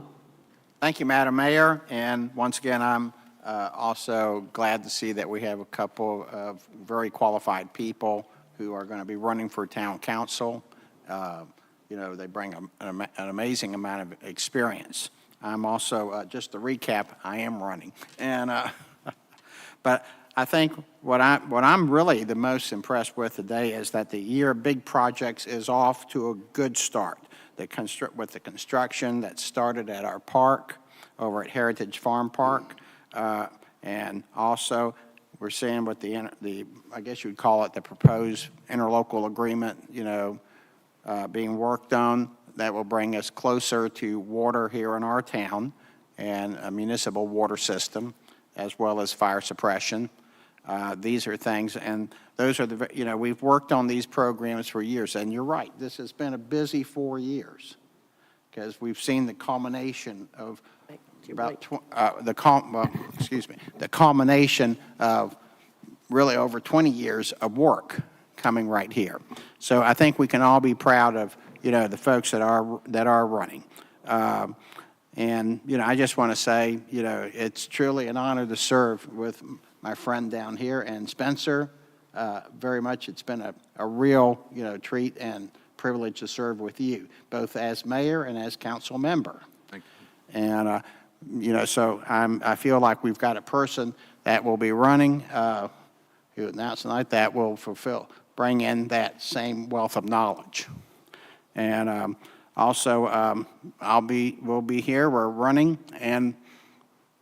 S2: Thank you, Madam Mayor. And once again, I'm also glad to see that we have a couple of very qualified people who are going to be running for town council. You know, they bring an amazing amount of experience. I'm also, just to recap, I am running. And, but I think what I'm really the most impressed with today is that the year of big projects is off to a good start. With the construction that started at our park over at Heritage Farm Park, and also we're seeing what the I guess you'd call it the proposed interlocal agreement, you know, being worked on that will bring us closer to water here in our town and a municipal water system as well as fire suppression. These are things, and those are the, you know, we've worked on these programs for years, and you're right, this has been a busy 4 years because we've seen the culmination of about, the culmination of really over 20 years of work coming right here. So I think we can all be proud of, you know, the folks that are running. And, you know, I just want to say, you know, it's truly an honor to serve with my friend down here and Spencer. Very much, it's been a real, you know, treat and privilege to serve with you, both as mayor and as council member.
S8: Thank you.
S2: And, you know, so I feel like we've got a person that will be running, who announced tonight that will bring in that same wealth of knowledge. And also, we'll be here, we're running, and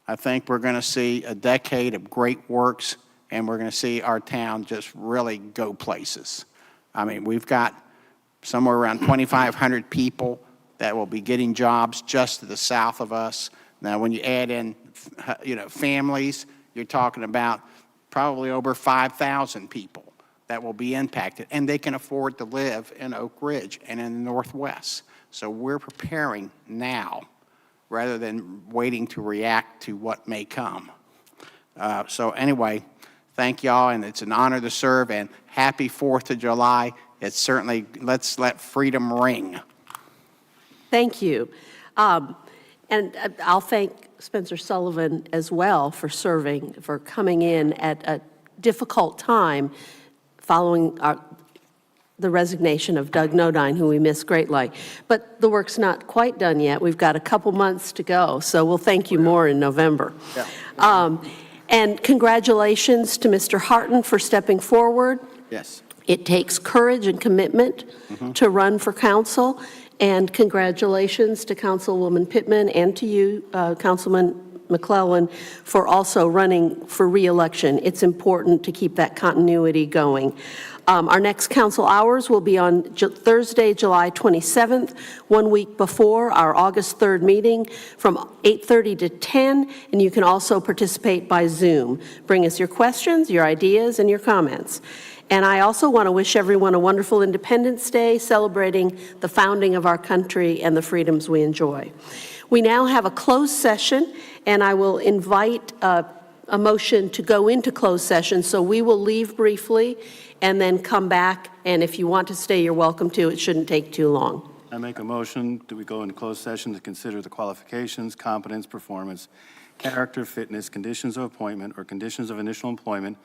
S2: I think we're going to see a decade of great works, and we're going to see our town just really go places. I mean, we've got somewhere around 2,500 people that will be getting jobs just to the south of us. Now, when you add in, you know, families, you're talking about probably over 5,000 people that will be impacted, and they can afford to live in Oak Ridge and in the Northwest. So we're preparing now rather than waiting to react to what may come. So anyway, thank y'all, and it's an honor to serve, and happy 4th of July. It's certainly, let's let freedom ring.
S1: Thank you. And I'll thank Spencer Sullivan as well for serving, for coming in at a difficult time following the resignation of Doug Nodine, who we miss greatly. But the work's not quite done yet. We've got a couple months to go, so we'll thank you more in November. Yeah. And congratulations to Mr. Harton for stepping forward.
S2: Yes.
S1: It takes courage and commitment to run for council, And congratulations to Councilwoman Pittman and to you, Councilman McClellan, for also running for reelection. It's important to keep that continuity going. Our next council hours will be on Thursday, July 27th, 1 week before our August 3rd meeting from 8:30 to 10, and you can also participate by Zoom. Bring us your questions, your ideas, and your comments. And I also want to wish everyone a wonderful Independence Day, celebrating the founding of our country and the freedoms we enjoy. We now have a closed session, and I will invite a motion to go into closed session. So we will leave briefly and then come back, and if you want to stay, you're welcome to. It shouldn't take too long.
S5: I make a motion that we go into closed session to consider the qualifications, competence, performance, character, fitness, conditions of appointment, or conditions of initial employment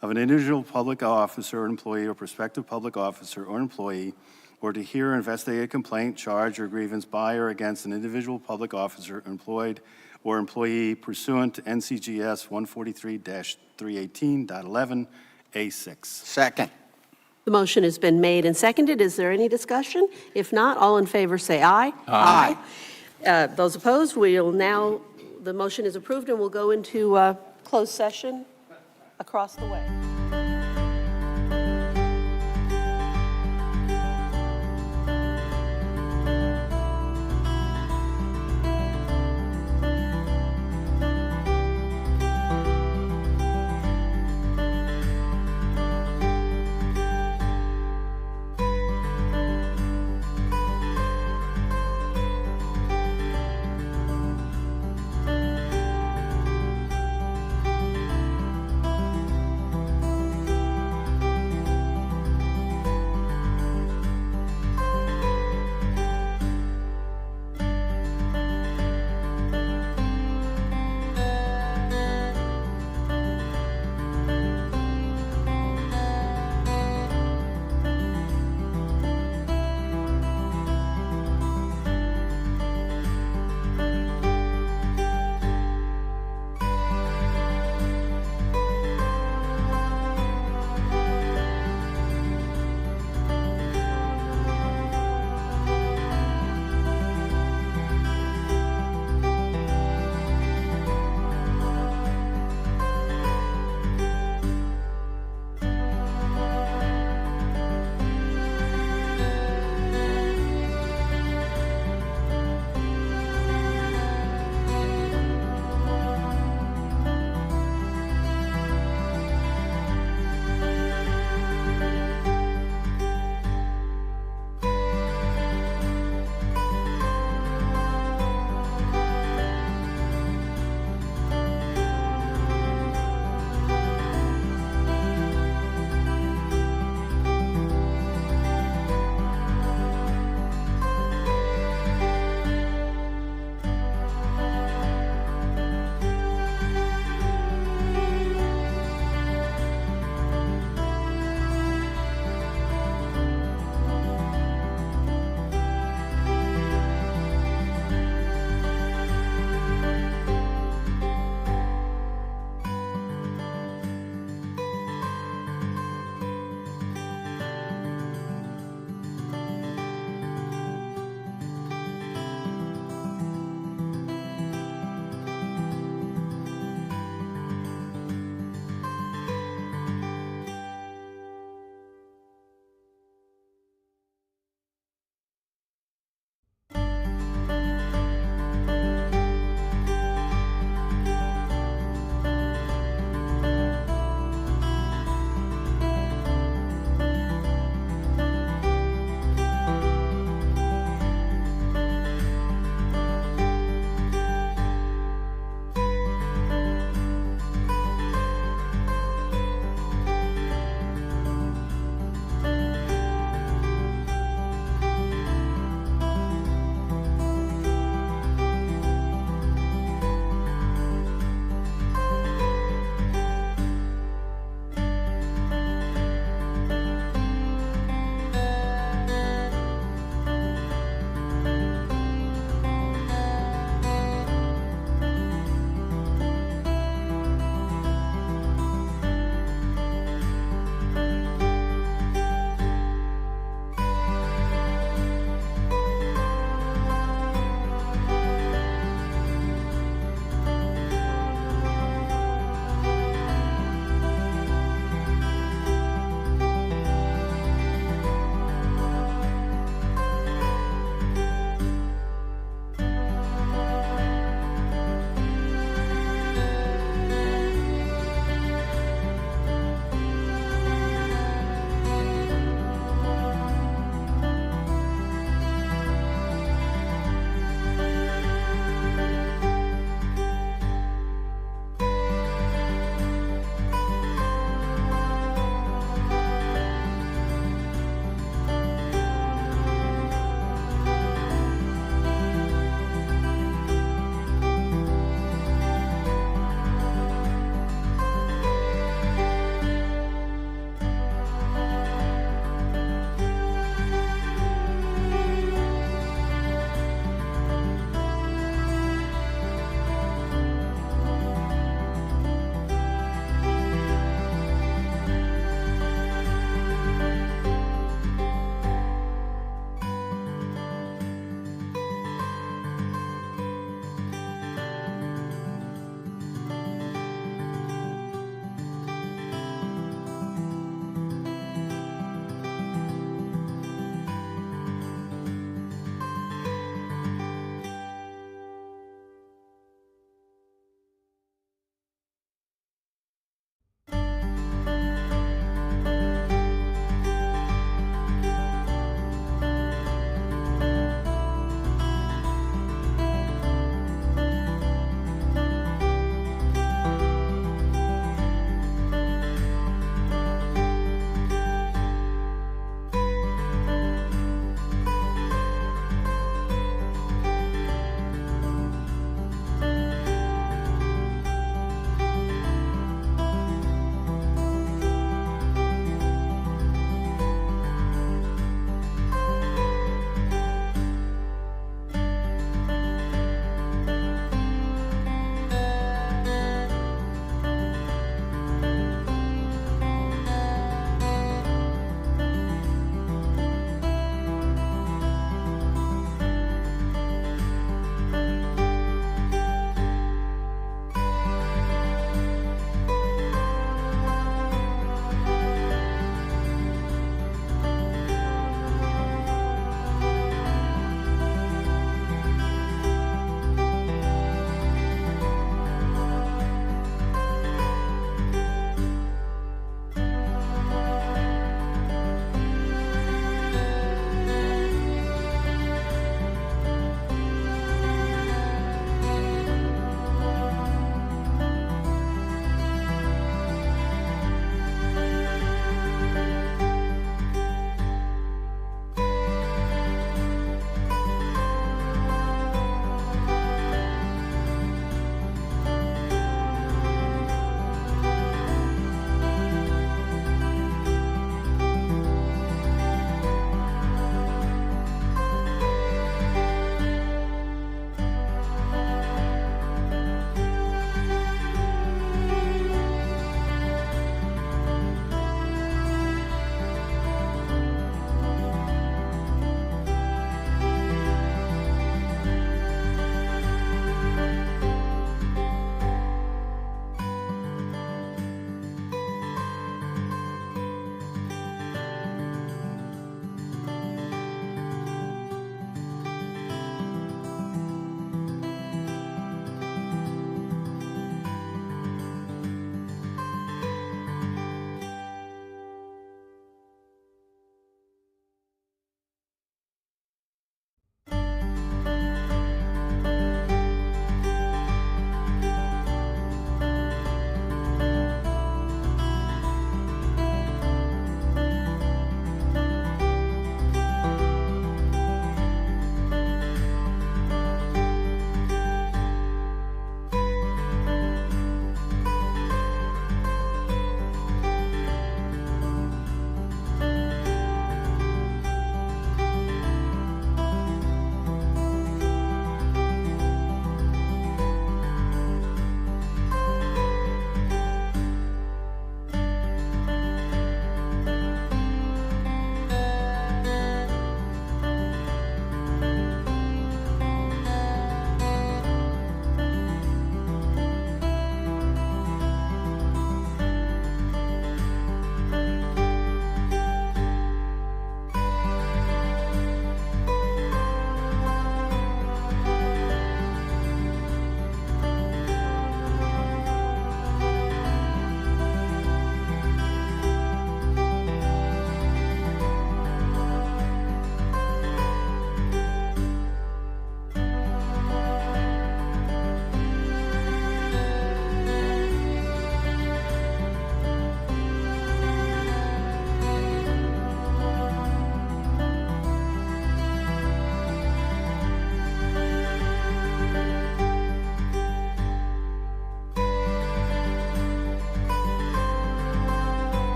S5: of an individual public officer, employee, or prospective public officer or employee, or to hear or investigate a complaint, charge, or grievance by or against an individual public officer, employed, or employee pursuant to NCGS 143-318.11A6.
S2: Second.
S1: The motion has been made and seconded. Is there any discussion? If not, all in favor say aye.
S2: Aye.
S1: Those opposed, the motion is approved, and we'll go into closed session across the way.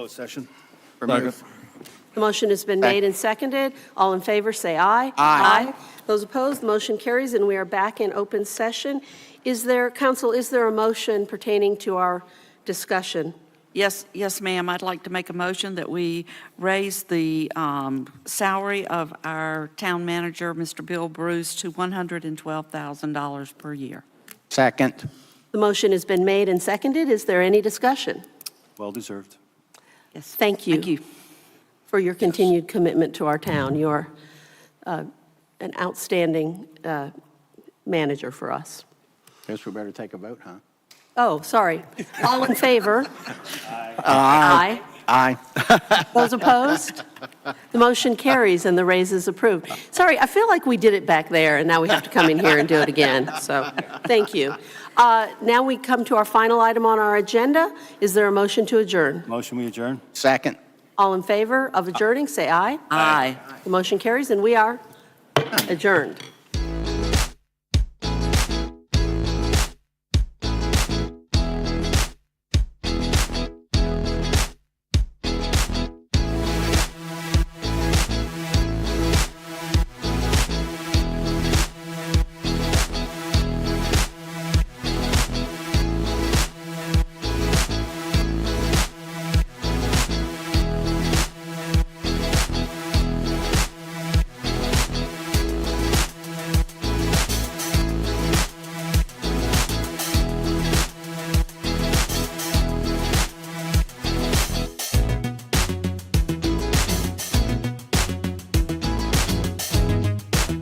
S5: Closed session.
S2: Remove.
S1: The motion has been made and seconded. All in favor, say aye.
S2: Aye.
S1: Those opposed, the motion carries, and we are back in open session. Council, is there a motion pertaining to our discussion?
S9: Yes, yes, ma'am. I'd like to make a motion that we raise the salary of our town manager, Mr. Bill Bruce, to $112,000 per year.
S2: Second.
S1: The motion has been made and seconded. Is there any discussion?
S5: Well deserved.
S9: Yes.
S1: Thank you.
S9: Thank you.
S1: For your continued commitment to our town. You're an outstanding manager for us.
S2: Guess we better take a vote, huh?
S1: Oh, sorry. All in favor? Aye.
S2: Aye.
S1: Those opposed? The motion carries and the raise is approved. Sorry, I feel like we did it back there, and now we have to come in here and do it again, so thank you. Now we come to our final item on our agenda. Is there a motion to adjourn?
S5: Motion, we adjourn?
S2: Second.
S1: All in favor of adjourning, say aye.
S9: Aye.
S1: The motion carries, and we are adjourned.